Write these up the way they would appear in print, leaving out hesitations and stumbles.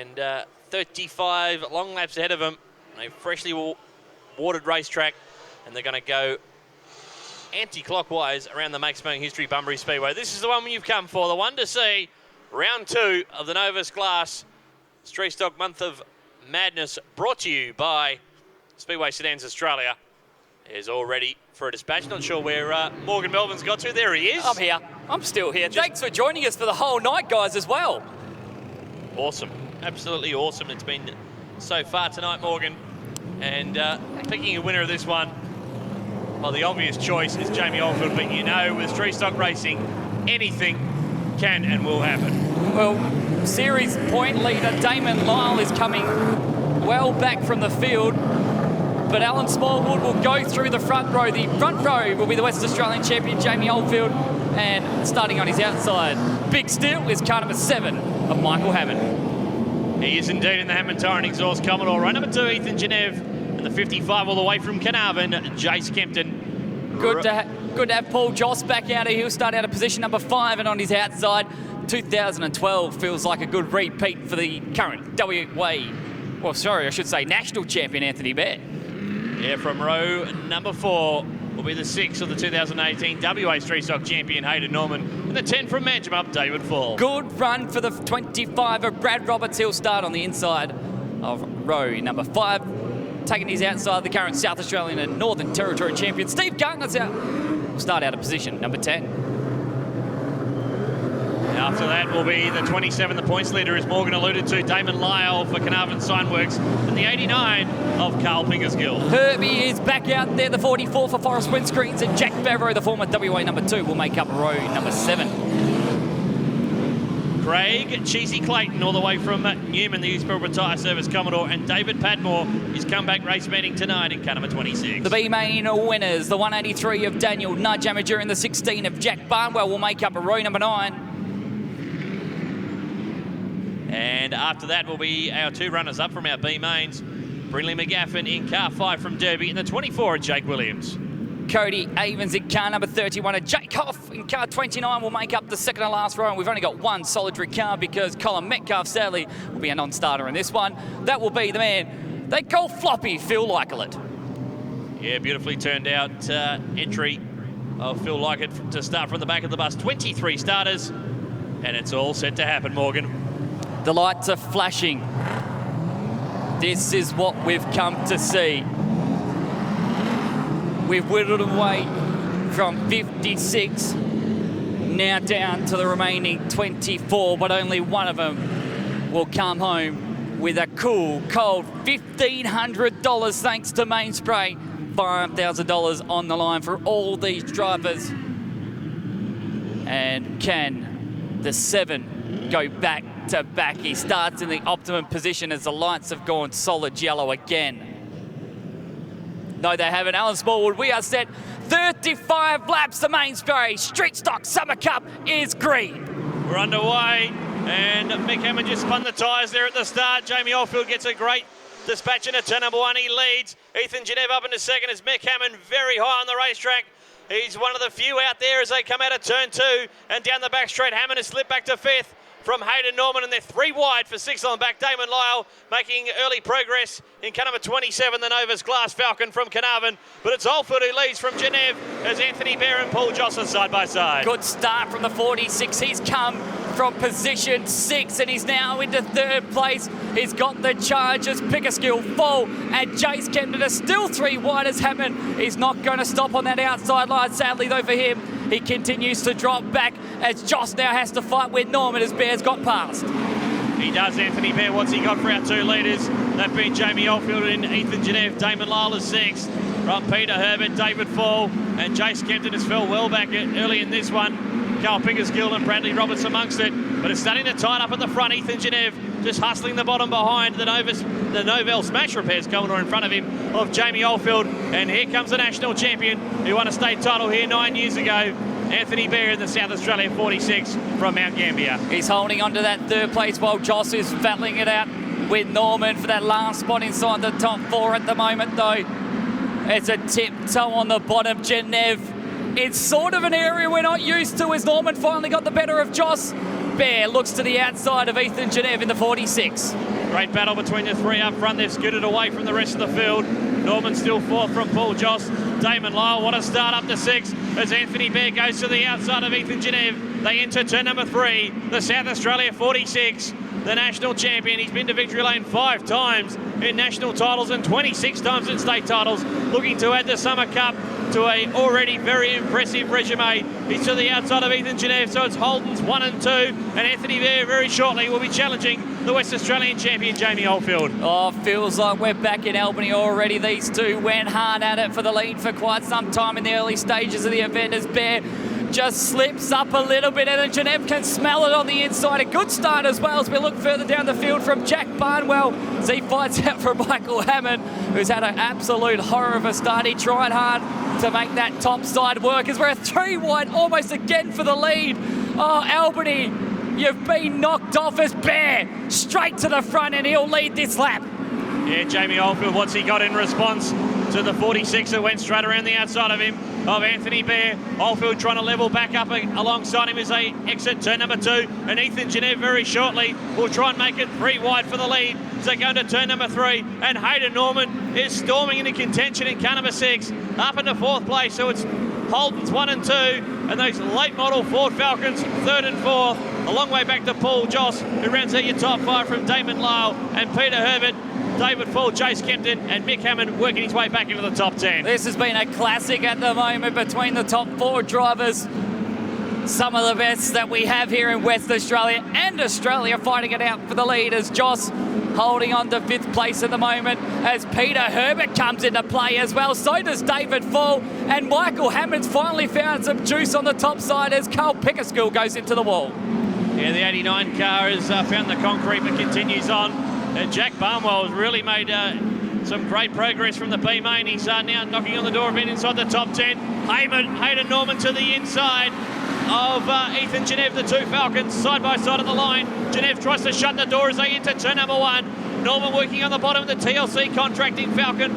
and 35 long laps ahead of them. A freshly watered racetrack, and they're going to go anti-clockwise around the Make Smoking History Bunbury Speedway. This is the one you've come for, the one to see. Round 2 of the Novus Glass Street Stock Month of Madness, brought to you by Speedway Sedans Australia, is all ready for a dispatch. Not sure where Morgan Melvin's got to. There he is. I'm here. I'm still here. Thanks for joining us for the whole night, guys, as well. Awesome. Absolutely awesome. It's been so far tonight, Morgan. And picking a winner of this one, well, the obvious choice is Jamie Oldfield, but you know, with street stock racing, anything can and will happen. Well, series point leader Damon Lyle is coming well back from the field, but Alan Smallwood will go through the front row. The front row will be the West Australian champion, Jamie Oldfield, and starting on his outside, big steal is car number 7 of Michael Hammond. He is indeed in the Hammond Torrent Exhaust Commodore. Row number 2, Ethan Genev, and the 55 all the way from Carnarvon, Jace Kempton. Good to have Paul Joss back out here. He'll start out of position number 5 and on his outside. 2012 feels like a good repeat for the current national champion Anthony Bear. Yeah, from row number 4 will be the 6 of the 2018 WA Street Stock champion Hayden Norman, and the 10 from Manjimup, David Fall. Good run for the 25 of Brad Roberts. He'll start on the inside of row number 5. Taking his outside, the current South Australian and Northern Territory champion Steve Gartner's out. Will start out of position number 10. After that will be the 27, the points leader, as Morgan alluded to, Damon Lyle for Carnarvon Signworks, and the 89 of Carl Pingersgill. Herbie is back out there, the 44 for Forest Windscreens, and Jack Favreau, the former WA number 2, will make up row number 7. Craig Cheesy Clayton, all the way from Newman, the East Pilbara Tyre Service Commodore, and David Padmore, his comeback race meeting tonight in car number 26. The B-main winners, the 183 of Daniel Nudge Amateur and the 16 of Jack Barnwell will make up row number 9. And after that will be our 2 runners-up from our B-mains. Brinley McGaffin in car 5 from Derby, and the 24 of Jake Williams. Cody Avens in car number 31, and Jake Hoff in car 29 will make up the second to last row. And we've only got one solitary car because Colin Metcalf, sadly, will be a non-starter in this one. That will be the man they call Floppy, Phil Leichert. Yeah, beautifully turned out entry of Phil Leichert to start from the back of the bus. 23 starters, and it's all set to happen, Morgan. The lights are flashing. This is what we've come to see. We've whittled away from 56, now down to the remaining 24, but only one of them will come home with a cool, cold $1,500 thanks to Mainspray. $5,000 on the line for all these drivers. And can the 7 go back to back? He starts in the optimum position as the lights have gone solid yellow again. No, they haven't. Alan Smallwood, we are set. 35 laps, the Mainspray Street Stock Summer Cup is green. We're underway, and Mick Hammond just spun the tyres there at the start. Jamie Oldfield gets a great dispatch into turn number 1. He leads. Ethan Genev up into second as Mick Hammond very high on the racetrack. He's one of the few out there as they come out of turn 2, and down the back straight, Hammond has slipped back to 5th. From Hayden Norman, and they're 3 wide for 6 on the back. Damon Lyle making early progress in car number 27, the Novus Glass Falcon from Carnarvon. But it's Oldfield who leads from Genev as Anthony Bear and Paul Joss are side by side. Good start from the 46. He's come from position 6 and he's now into 3rd place. He's got the Chargers, Pickersgill, Fall, and Jace Kempton are still 3 wide as Hammond. He's not going to stop on that outside line, sadly though for him. He continues to drop back as Joss now has to fight with Norman as Bear's got past. He does, Anthony Bear. What's he got for our 2 leaders? They've been Jamie Oldfield and Ethan Genev. Damon Lyle is 6th. From Peter Herbert, David Fall, and Jace Kempton has fell well back early in this one. Carl Pingersgill and Bradley Roberts amongst it, but it's starting to tighten up at the front. Ethan Genev just hustling the bottom behind the Novell Smash Repairs Commodore in front of him of Jamie Oldfield, and here comes the national champion who won a state title here 9 years ago, Anthony Bear in the South Australia 46 from Mount Gambier. He's holding on to that 3rd place while Joss is battling it out with Norman for that last spot inside the top 4 at the moment though. It's a tiptoe on the bottom. Genev, it's sort of an area we're not used to as Norman finally got the better of Joss. Bear looks to the outside of Ethan Genev in the 46. Great battle between the three up front. They've scooted away from the rest of the field. Norman still fourth from Paul Joss. Damon Lyle, what a start up to 6 as Anthony Bear goes to the outside of Ethan Genev. They enter turn number 3, the South Australia 46, the national champion. He's been to victory lane 5 times in national titles and 26 times in state titles, looking to add the Summer Cup to a already very impressive resume. He's to the outside of Ethan Genev, so it's Holden's 1 and 2, and Anthony Bear very shortly will be challenging the West Australian champion, Jamie Oldfield. Oh, feels like we're back in Albany already. These two went hard at it for the lead for quite some time in the early stages of the event as Bear just slips up a little bit, and then Genev can smell it on the inside. A good start as well as we look further down the field from Jack Barnwell as he fights out for Michael Hammond, who's had an absolute horror of a start. He tried hard to make that top side work as we're a 3 wide almost again for the lead. Oh, Albany, you've been knocked off as Bear straight to the front, and he'll lead this lap. Yeah, Jamie Oldfield, what's he got in response to the 46 that went straight around the outside of him, of Anthony Bear? Oldfield trying to level back up alongside him as they exit turn number 2, and Ethan Genev very shortly will try and make it 3 wide for the lead as they go into turn number 3, and Hayden Norman is storming into contention in car number 6, up into 4th place, so it's Holden's 1 and 2, and those late model Ford Falcons 3rd and 4th, a long way back to Paul Joss, who rounds out your top 5 from Damon Lyle and Peter Herbert, David Fall, Jace Kempton and Mick Hammond working his way back into the top 10. This has been a classic at the moment between the top 4 drivers. Some of the best that we have here in West Australia and Australia fighting it out for the lead as Joss holding on to 5th place at the moment as Peter Herbert comes into play as well. So does David Fall, and Michael Hammond's finally found some juice on the top side as Carl Pickersgill goes into the wall. Yeah, the 89 car has found the concrete but continues on. And Jack Barnwell has really made some great progress from the B main. He's now knocking on the door a bit inside the top 10. Hayden Norman to the inside of Ethan Genev, the 2 Falcons, side by side on the line. Genev tries to shut the door as they enter turn number 1. Norman working on the bottom of the TLC contracting Falcon.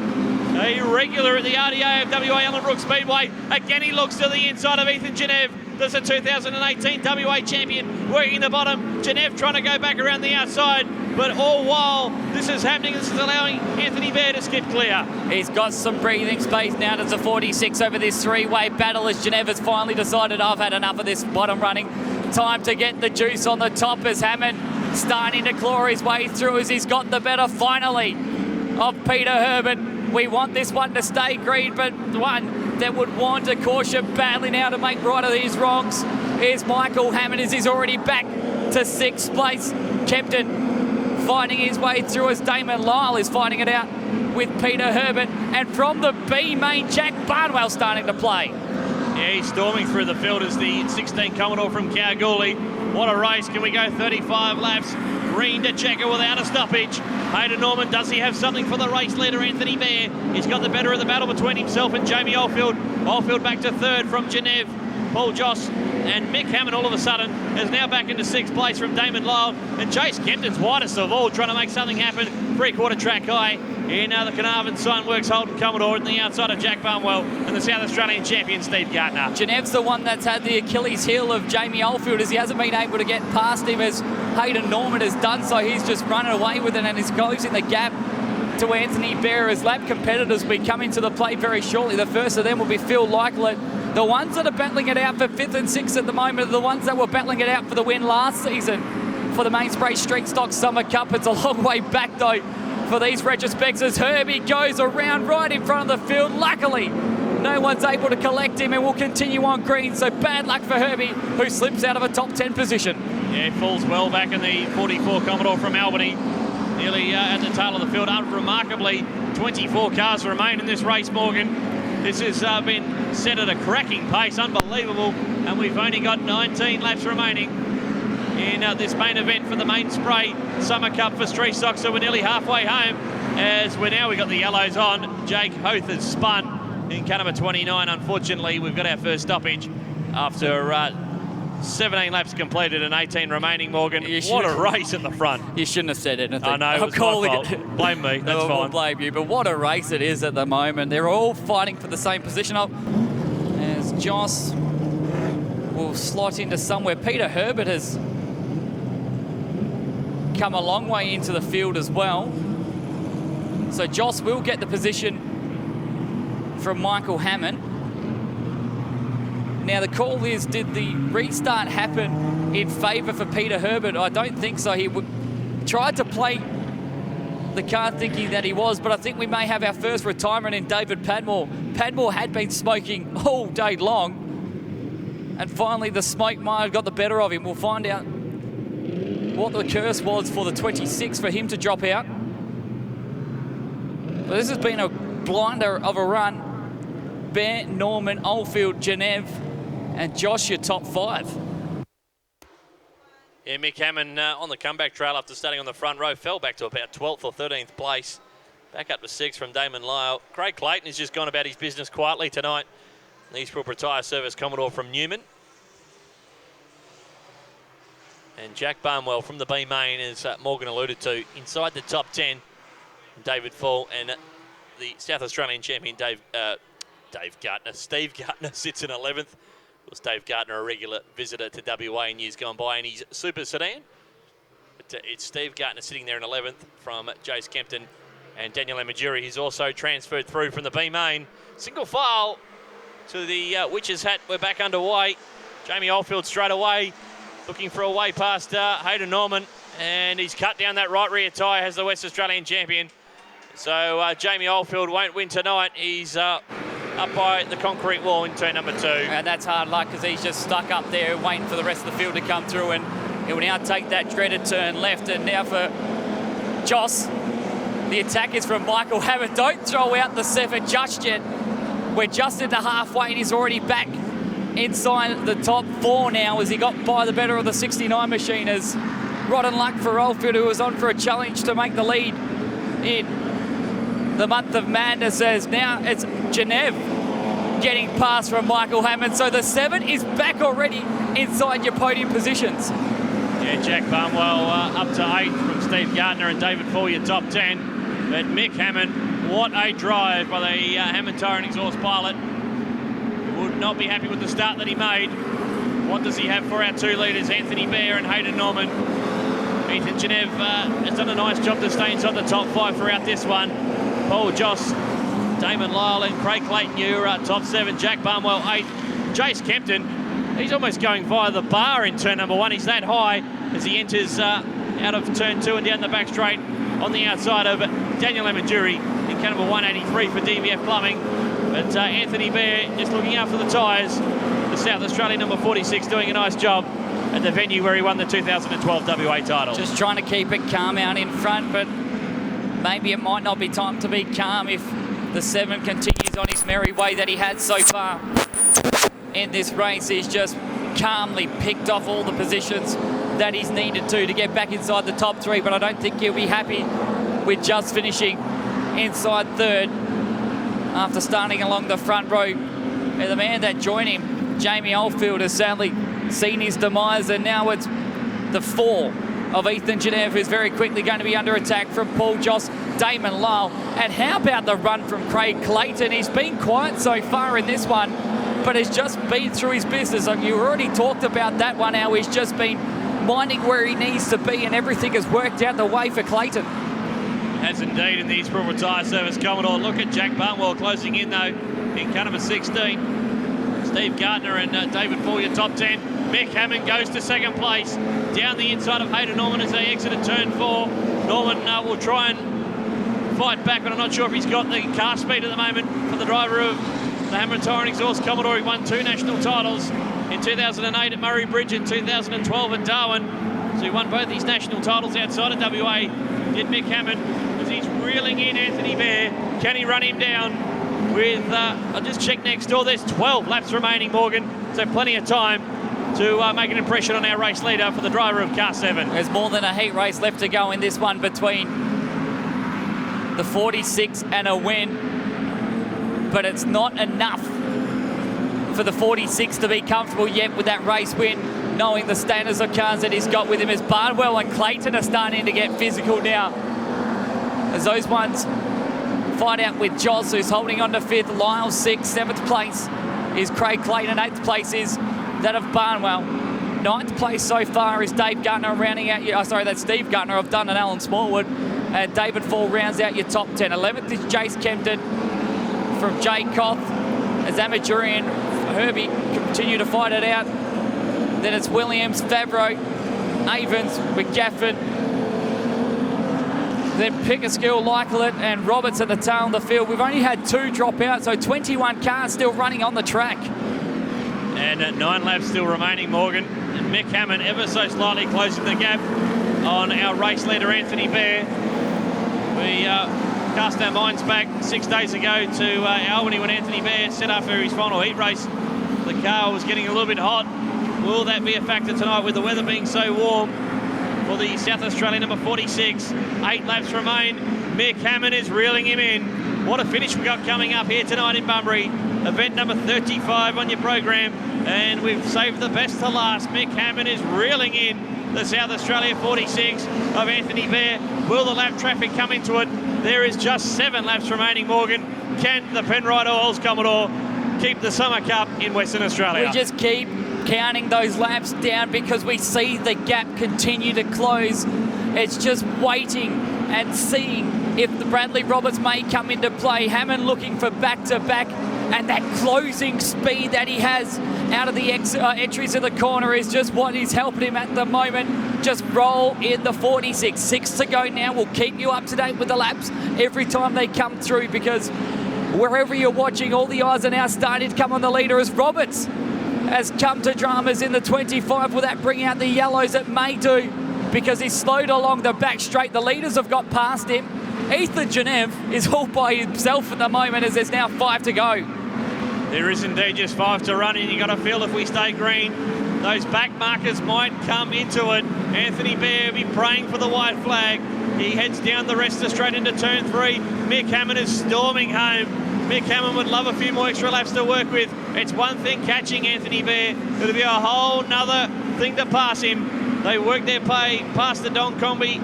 A regular at the RDA of WA Ellenbrook Speedway. Again, he looks to the inside of Ethan Genev. There's a 2018 WA champion working the bottom. Genev trying to go back around the outside. But all while this is happening, this is allowing Anthony Bear to skip clear. He's got some breathing space now. There's a 46 over this 3-way battle as Genev has finally decided, I've had enough of this bottom running. Time to get the juice on the top as Hammond starting to claw his way through as he's got the better finally of Peter Herbert. We want this one to stay green, but one that would want a caution badly now to make right of these wrongs. Here's Michael Hammond as he's already back to 6th place. Kempton fighting his way through as Damon Lyle is fighting it out with Peter Herbert. And from the B main, Jack Barnwell starting to play. Yeah, he's storming through the field as the 16 Commodore from Kalgoorlie. What a race. Can we go 35 laps? Green to checker without a stoppage. Hayden Norman, does he have something for the race leader, Anthony Bear? He's got the better of the battle between himself and Jamie Oldfield. Oldfield back to 3rd from Genev. Paul Joss and Mick Hammond all of a sudden is now back into 6th place from Damon Lyle, and Chase Kempton's widest of all trying to make something happen. 3/4 track high in the Carnarvon Signworks Holden Commodore on the outside of Jack Barnwell and the South Australian champion Steve Gardner. Genev's the one that's had the Achilles heel of Jamie Oldfield as he hasn't been able to get past him as Hayden Norman has done so. He's just running away with it and is closing the gap to Anthony Bear as lap competitors will be coming to the plate very shortly. The first of them will be Phil Lyclett. The ones that are battling it out for 5th and 6th at the moment are the ones that were battling it out for the win last season for the Mainspray Street Stock Summer Cup. It's a long way back though for these retrospects as Herbie goes around right in front of the field. Luckily, no one's able to collect him and will continue on green. So bad luck for Herbie, who slips out of a top 10 position. Yeah, falls well back in the 44 Commodore from Albany. Nearly at the tail of the field. Remarkably, 24 cars remain in this race, Morgan. This has been set at a cracking pace, unbelievable, and we've only got 19 laps remaining in this main event for the Mainspray Summer Cup for Street Stock, so we're nearly halfway home as we've got the yellows on. Jake Hoth has spun in car number 29. Unfortunately, we've got our first stoppage after 17 laps completed and 18 remaining, Morgan. What a race at the front. You shouldn't have said anything. I know, it was my fault. Blame me, that's fine. I'll blame you, but what a race it is at the moment. They're all fighting for the same position. As Joss will slot into somewhere. Peter Herbert has come a long way into the field as well. So Joss will get the position from Michael Hammond. Now the call is, did the restart happen in favour for Peter Herbert? I don't think so. He tried to play the card thinking that he was, but I think we may have our first retirement in David Padmore. Padmore had been smoking all day long, and finally the smoke might have got the better of him. We'll find out what the curse was for the 26 for him to drop out. But this has been a blinder of a run. Bear, Norman, Oldfield, Genève, and Josh, your top 5. Yeah, Mick Hammond on the comeback trail after starting on the front row, fell back to about 12th or 13th place. Back up to 6th from Damon Lyle. Craig Clayton has just gone about his business quietly tonight. The Eastbrook Retire Service Commodore from Newman. And Jack Barnwell from the B main, as Morgan alluded to, inside the top 10. David Fall and the South Australian champion Steve Gardner sits in 11th. Was Dave Gardner a regular visitor to WA in years gone by in his super sedan? But it's Steve Gardner sitting there in 11th from Jace Kempton and Daniel Amajuri. He's also transferred through from the B main. Single file to the Witch's Hat. We're back underway. Jamie Oldfield straight away, looking for a way past Hayden Norman, and he's cut down that right rear tyre, has the West Australian champion. So Jamie Oldfield won't win tonight. He's up by the concrete wall in turn number 2. And that's hard luck because he's just stuck up there waiting for the rest of the field to come through, and he will now take that dreaded turn left. And now for Joss, the attack is from Michael Hammond. Don't throw out the 7 just yet. We're just into halfway and he's already back inside the top 4 now as he got by the better of the 69 machine. As rotten luck for Oldfield, who was on for a challenge to make the lead in the month of madness, as now it's Genève getting past from Michael Hammond. So the 7 is back already inside your podium positions. Yeah, Jack Barnwell up to 8th from Steve Gardner and David Fall, your top 10. But Mick Hammond, what a drive by the Hammond Tire and Exhaust pilot. Would not be happy with the start that he made. What does he have for our 2 leaders, Anthony Bear and Hayden Norman? Ethan Genève has done a nice job to stay inside the top 5 throughout this one. Paul Joss, Damon Lyle and Craig Clayton, your top 7. Jack Barnwell 8th. Jace Kempton, he's almost going via the bar in turn number 1. He's that high as he enters out of turn 2 and down the back straight on the outside of Daniel Amajuri in car number 183 for DVF Plumbing. But Anthony Bear just looking after the tyres. The South Australian number 46 doing a nice job at the venue where he won the 2012 WA title. Just trying to keep it calm out in front, but maybe it might not be time to be calm if the 7 continues on his merry way that he had so far in this race. He's just calmly picked off all the positions that he's needed to get back inside the top 3, but I don't think he'll be happy with just finishing inside 3rd after starting along the front row. And the man that joined him, Jamie Oldfield, has sadly seen his demise, and now it's the 4 of Ethan Genève, who's very quickly going to be under attack from Paul Joss, Damon Lyle. And how about the run from Craig Clayton? He's been quiet so far in this one, but has just been through his business. You already talked about that one, how he's just been minding where he needs to be, and everything has worked out the way for Clayton. Has indeed in the Eastbrook Retire Service Commodore. Look at Jack Barnwell closing in though in car number 16. Steve Gardner and David Fall, your top 10. Mick Hammond goes to 2nd place. Down the inside of Hayden Norman as they exit at turn 4. Norman will try and fight back, but I'm not sure if he's got the car speed at the moment for the driver of the Hammond Tire and Exhaust Commodore. He won 2 national titles in 2008 at Murray Bridge and 2012 at Darwin. So he won both these national titles outside of WA. Did Mick Hammond as he's reeling in Anthony Bear. Can he run him down with, I'll just check next door, there's 12 laps remaining, Morgan. So plenty of time to make an impression on our race leader for the driver of car 7. There's more than a heat race left to go in this one between the 46 and a win, but it's not enough for the 46 to be comfortable yet with that race win, knowing the standards of cars that he's got with him, as Barnwell and Clayton are starting to get physical now, as those ones fight out with Joss, who's holding on to 5th, Lyle 6th, 7th place is Craig Clayton, 8th place is that of Barnwell. Ninth place so far is Dave Gardner rounding out your... that's Steve Gardner of Dunn and Alan Smallwood. And David Fall rounds out your top 10. 11th is Jace Kempton from Jay Koth. As Amaturian, Herbie continue to fight it out. Then it's Williams, Favreau, Avens, McGaffin. Then Pickersgill, Lykelet and Roberts at the tail of the field. We've only had 2 drop out, so 21 cars still running on the track. And 9 laps still remaining, Morgan. And Mick Hammond ever so slightly closing the gap on our race leader, Anthony Bear. We cast our minds back 6 days ago to Albany when Anthony Bear set up for his final heat race. The car was getting a little bit hot. Will that be a factor tonight with the weather being so warm? For the South Australian number 46, 8 laps remain. Mick Hammond is reeling him in. What a finish we got coming up here tonight in Bunbury. Event number 35 on your program, and we've saved the best to last. Mick Hammond is reeling in the South Australia 46 of Anthony Bear. Will the lap traffic come into it? There is just 7 laps remaining, Morgan. Can the Penrite Oils Commodore keep the Summer Cup in Western Australia? We just keep counting those laps down because we see the gap continue to close. It's just waiting and seeing if the Bradley Roberts may come into play. Hammond looking for back-to-back, and that closing speed that he has out of the entries of the corner is just what is helping him at the moment. Just roll in the 46. 6 to go now. We'll keep you up to date with the laps every time they come through, because wherever you're watching, all the eyes are now starting to come on the leader as Roberts has come to dramas in the 25. Will that bring out the yellows? It may do, because he's slowed along the back straight. The leaders have got past him. Ethan Genev is all by himself at the moment, as there's now 5 to go. There is indeed just 5 to run, and you got to feel if we stay green, those back markers might come into it. Anthony Bear be praying for the white flag. He heads down the rest of straight into turn 3. Mick Hammond is storming home. Mick Hammond would love a few more extra laps to work with. It's one thing catching Anthony Bear. It'll be a whole nother thing to pass him. They work their pay past the Don Combi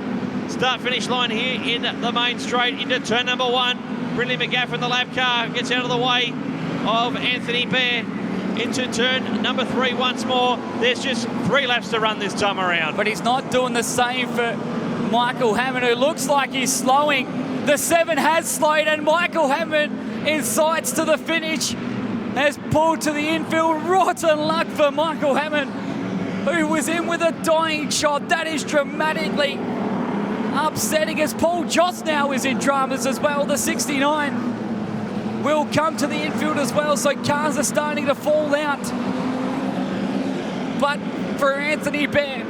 start-finish line here in the main straight into turn number 1. Brindley McGaffin, the lap car, gets out of the way of Anthony Bear into turn number 3 once more. There's just 3 laps to run this time around. But he's not doing the same for Michael Hammond, who looks like he's slowing. The 7 has slowed, and Michael Hammond in sights to the finish has pulled to the infield. Rotten luck for Michael Hammond, who was in with a dying shot. That is dramatically upsetting, as Paul Joss now is in dramas as well. The 69 will come to the infield as well, so cars are starting to fall out. But for Anthony Bear,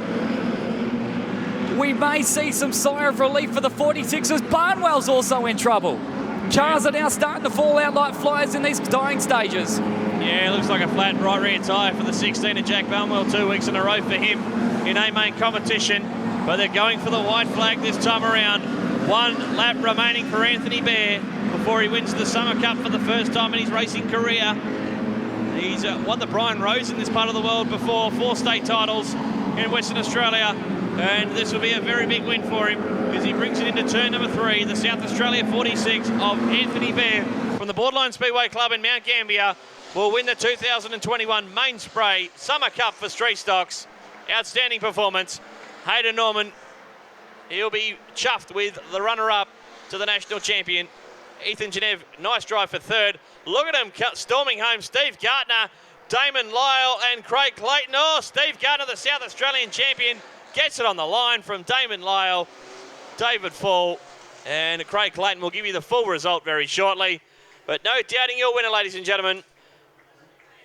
we may see some sigh of relief for the 46ers. Barnwell's also in trouble. Cars are now starting to fall out like flies in these dying stages. Yeah, looks like a flat right rear tyre for the 16 of Jack Barnwell. 2 weeks in a row for him in A-main competition. But they're going for the white flag this time around. 1 lap remaining for Anthony Bear before he wins the Summer Cup for the first time in his racing career. He's won the Brian Rose in this part of the world before, 4 state titles in Western Australia. And this will be a very big win for him as he brings it into turn number 3, the South Australia 46 of Anthony Bear from the Borderline Speedway Club in Mount Gambier will win the 2021 Main Spray Summer Cup for Street Stocks. Outstanding performance. Hayden Norman, he'll be chuffed with the runner-up to the national champion. Ethan Genev, nice drive for 3rd. Look at him storming home. Steve Gardner, Damon Lyle and Craig Clayton. Oh, Steve Gardner, the South Australian champion, gets it on the line from Damon Lyle, David Fall, and Craig Clayton will give you the full result very shortly. But no doubting your winner, ladies and gentlemen.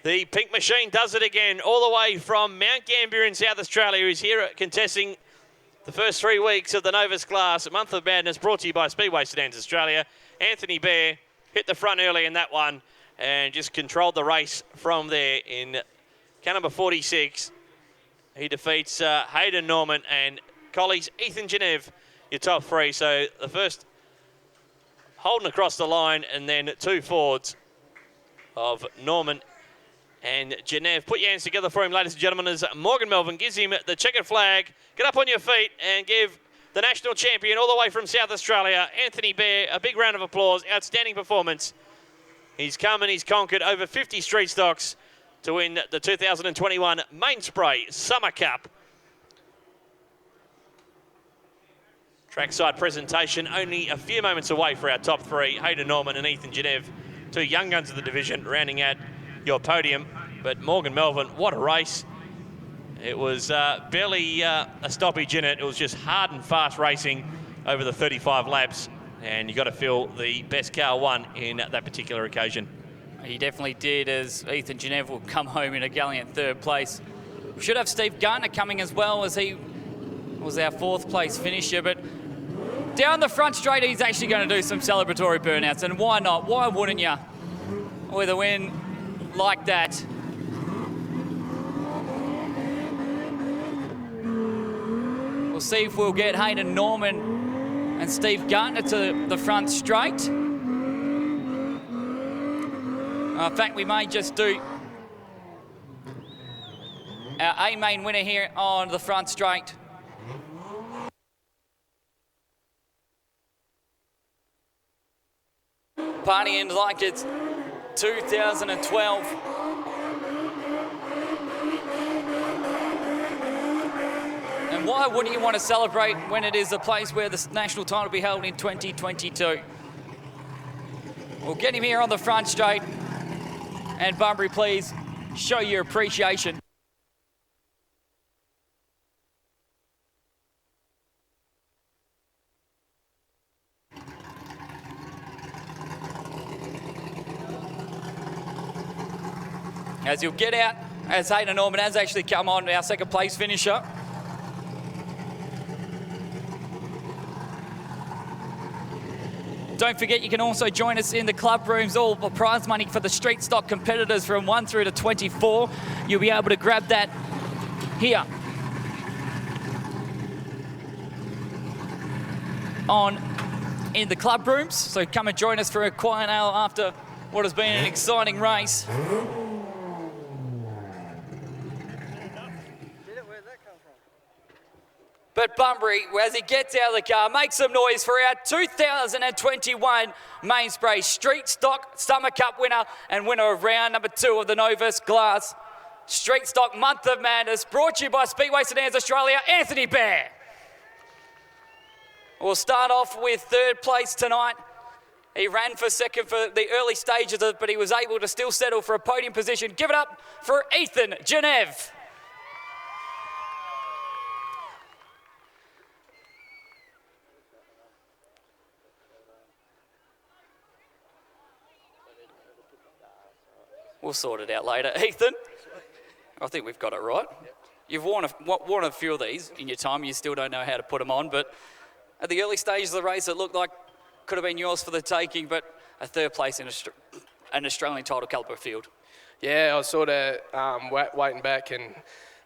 The Pink Machine does it again, all the way from Mount Gambier in South Australia. He's here contesting the first 3 weeks of the Novus Class, a Month of Madness, brought to you by Speedway Sedans Australia. Anthony Bear hit the front early in that one and just controlled the race from there in car number 46. He defeats Hayden Norman and Colley's Ethan Genev, your top 3. So the first Holden across the line, and then 2 Fords of Norman and Genev. Put your hands together for him, ladies and gentlemen, as Morgan Melvin gives him the checkered flag. Get up on your feet and give the national champion all the way from South Australia, Anthony Bear, a big round of applause. Outstanding performance. He's come and he's conquered over 50 street stocks to win the 2021 Mainspray Summer Cup. Trackside presentation only a few moments away for our top three, Hayden Norman and Ethan Genev, two young guns of the division, rounding out your podium. But Morgan Melvin, what a race. It was barely a stoppage in it. It was just hard and fast racing over the 35 laps. And you got to feel the best car won in that particular occasion. He definitely did, as Ethan Genev will come home in a gallant third place. We should have Steve Gardner coming as well, as he was our fourth place finisher. But down the front straight, he's actually going to do some celebratory burnouts. And why not? Why wouldn't you? With a win like that. We'll see if we'll get Hayden Norman and Steve Gardner to the front straight. In fact, we may just do our A main winner here on the front straight. Partying like it's 2012. And why wouldn't you want to celebrate when it is a place where the national title will be held in 2022? We'll get him here on the front straight. And Bunbury, please show your appreciation. As you'll get out, as Hayden Norman has actually come on, our second place finisher. Don't forget, you can also join us in the club rooms. All the prize money for the street stock competitors from 1 through to 24. You'll be able to grab that here in the club rooms. So come and join us for a quiet hour after what has been an exciting race. But Bunbury, as he gets out of the car, makes some noise for our 2021 Mainspray Street Stock Summer Cup winner and winner of round number 2 of the Novus Glass Street Stock Month of Madness, brought to you by Speedway Sedans Australia, Anthony Bear. We'll start off with third place tonight. He ran for second for the early stages of it, but he was able to still settle for a podium position. Give it up for Ethan Genev. We'll sort it out later. Ethan, I think we've got it right. You've worn a few of these in your time. You still don't know how to put them on, but at the early stages of the race, it looked like could have been yours for the taking, but a third place in an Australian title calibre field. Yeah, I was sort of waiting back and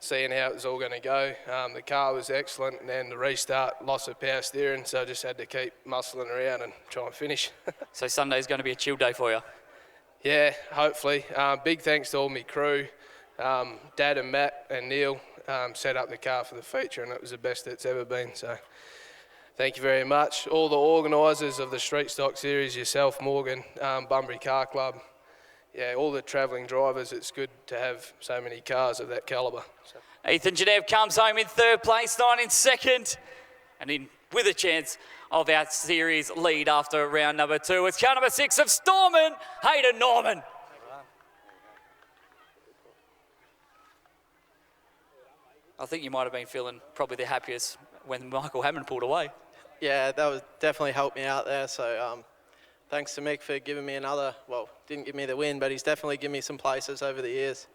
seeing how it was all going to go. The car was excellent, and then the restart, loss of power steering, so I just had to keep muscling around and try and finish. So Sunday's going to be a chill day for you? Yeah, hopefully. Big thanks to all my crew. Dad and Matt and Neil set up the car for the feature, and it was the best it's ever been. So thank you very much. All the organisers of the Street Stock Series, yourself, Morgan, Bunbury Car Club, yeah, all the travelling drivers. It's good to have so many cars of that calibre. So. Ethan Genev comes home in third place, 9 in second, and in with a chance of our series lead after round number 2. It's car number 6 of Storman, Hayden Norman. I think you might have been feeling probably the happiest when Michael Hammond pulled away. Yeah, that was definitely helped me out there. So thanks to Mick for giving me another, well, didn't give me the win, but he's definitely given me some places over the years.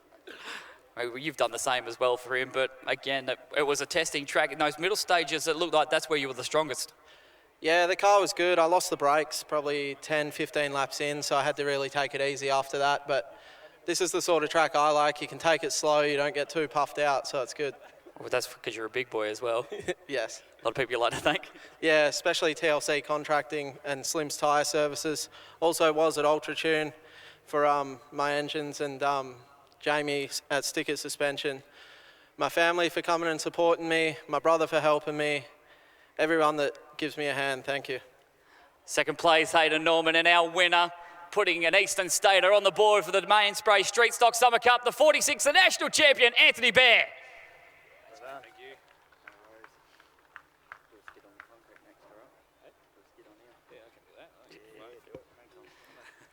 You've done the same as well for him, but again, it was a testing track. In those middle stages, it looked like that's where you were the strongest. Yeah, the car was good. I lost the brakes probably 10, 15 laps in, so I had to really take it easy after that. But this is the sort of track I like. You can take it slow, you don't get too puffed out, so it's good. Well, that's because you're a big boy as well. Yes. A lot of people you like to thank. Yeah, especially TLC Contracting and Slim's Tyre Services. Also was at Ultra Tune for my engines, and Jamie at Sticker Suspension. My family for coming and supporting me, my brother for helping me, everyone that gives me a hand, thank you. Second place, Hayden Norman, and our winner putting an Eastern Stater on the board for the main spray Street Stock Summer Cup, the 46th, the national champion, Anthony Bear.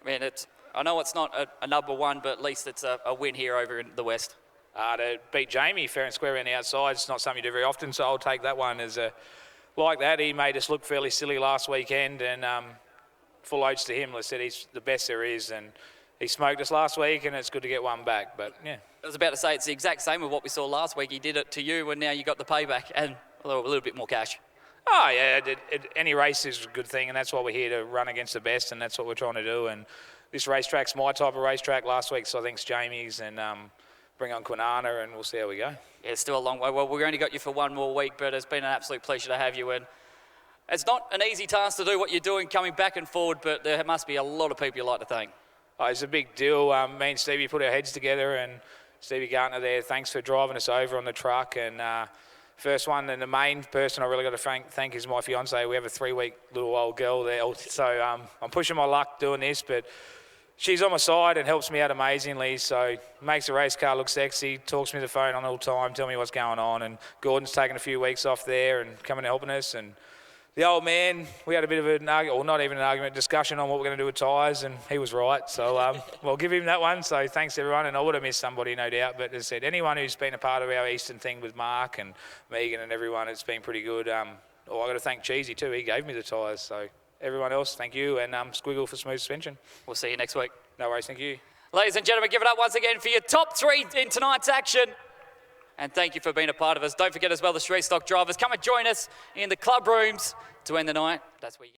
Man, I know it's not a number one, but at least it's a win here over in the West. To beat Jamie fair and square on the outside, it's not something you do very often, so I'll take that one as like that. He made us look fairly silly last weekend, and full oats to him. Like I said, he's the best there is, and he smoked us last week, and it's good to get one back. But yeah, I was about to say it's the exact same with what we saw last week. He did it to you, and now you got the payback and a little bit more cash. Oh yeah, any race is a good thing, and that's why we're here to run against the best, and that's what we're trying to do. And this racetrack's my type of racetrack. Last week's I think it's Jamie's, and bring on Kwinana, and we'll see how we go. Yeah, it's still a long way. Well, we've only got you for one more week, but it's been an absolute pleasure to have you. And it's not an easy task to do what you're doing, coming back and forward, but there must be a lot of people you'd like to thank. Oh, it's a big deal. Me and Stevie put our heads together, and Stevie Gartner there, thanks for driving us over on the truck. And first one, and the main person I really got to thank is my fiance. We have a 3-week little old girl there, so I'm pushing my luck doing this, but she's on my side and helps me out amazingly, so makes the race car look sexy, talks to me on the phone on all the time, tell me what's going on, and Gordon's taken a few weeks off there and coming and helping us. And the old man, we had a bit of an argument, or not even an argument, discussion on what we're going to do with tyres, and he was right, so we'll give him that one. So thanks everyone, and I would have missed somebody no doubt, but as I said, anyone who's been a part of our Eastern thing with Mark and Megan and everyone, it's been pretty good. I got to thank Cheesy too, he gave me the tyres, so everyone else, thank you, and Squiggle for smooth suspension. We'll see you next week. No worries, thank you. Ladies and gentlemen, give it up once again for your top 3 in tonight's action. And thank you for being a part of us. Don't forget as well the Street Stock drivers. Come and join us in the club rooms to end the night. That's where you